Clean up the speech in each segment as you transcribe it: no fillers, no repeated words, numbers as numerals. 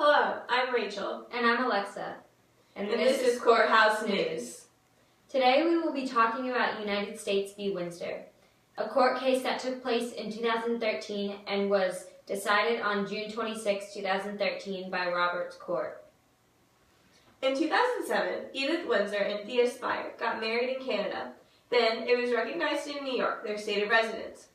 Hello, I'm Rachel. And I'm Alexa. And this is Courthouse News. Today we will be talking about United States v. Windsor, a court case that took place in 2013 and was decided on June 26, 2013 by Roberts Court. In 2007, Edith Windsor and Thea Spire got married in Canada. Then it was recognized in New York, their state of residence.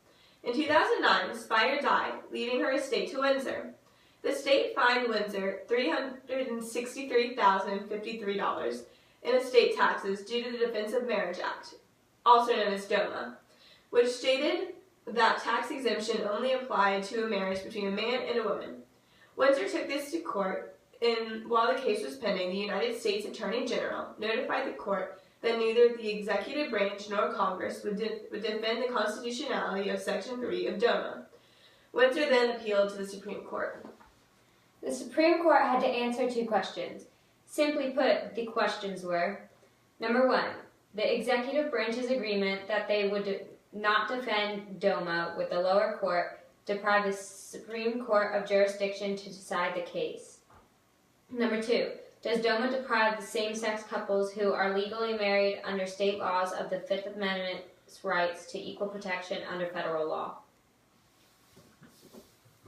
In 2009, Spire died, leaving her estate to Windsor. The state fined Windsor $363,053 in estate taxes due to the Defense of Marriage Act, also known as DOMA, which stated that tax exemption only applied to a marriage between a man and a woman. Windsor took this to court, and while the case was pending, the United States Attorney General notified the court that neither the executive branch nor Congress would defend the constitutionality of Section 3 of DOMA. Windsor then appealed to the Supreme Court. The Supreme Court had to answer two questions. Simply put, the questions were, number one, the executive branch's agreement that they would not defend DOMA with the lower court deprived the Supreme Court of jurisdiction to decide the case. Number two, does DOMA deprive the same-sex couples who are legally married under state laws of the Fifth Amendment's rights to equal protection under federal law?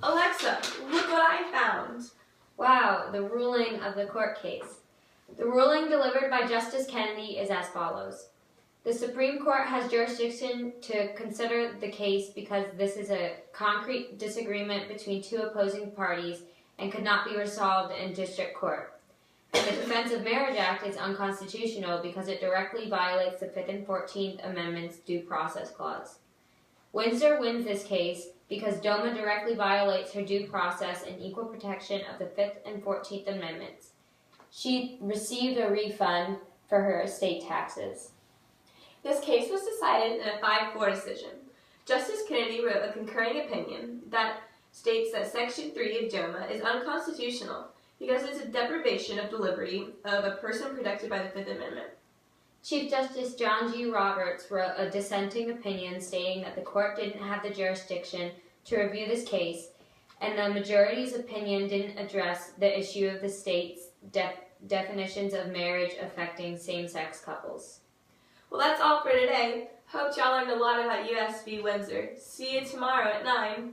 Alexa, look what I found. Wow, the ruling of the court case. The ruling delivered by Justice Kennedy is as follows. The Supreme Court has jurisdiction to consider the case because this is a concrete disagreement between two opposing parties and could not be resolved in district court. And the Defense of Marriage Act is unconstitutional because it directly violates the 5th and 14th Amendments due process clause. Windsor wins this case because DOMA directly violates her due process and equal protection of the 5th and 14th Amendments. She received a refund for her estate taxes. This case was decided in a 5-4 decision. Justice Kennedy wrote a concurring opinion that states that Section 3 of DOMA is unconstitutional because it's a deprivation of the liberty of a person protected by the Fifth Amendment. Chief Justice John G. Roberts wrote a dissenting opinion stating that the court didn't have the jurisdiction to review this case, and the majority's opinion didn't address the issue of the state's definitions of marriage affecting same-sex couples. Well, that's all for today. Hope y'all learned a lot about U.S. v. Windsor. See you tomorrow at 9.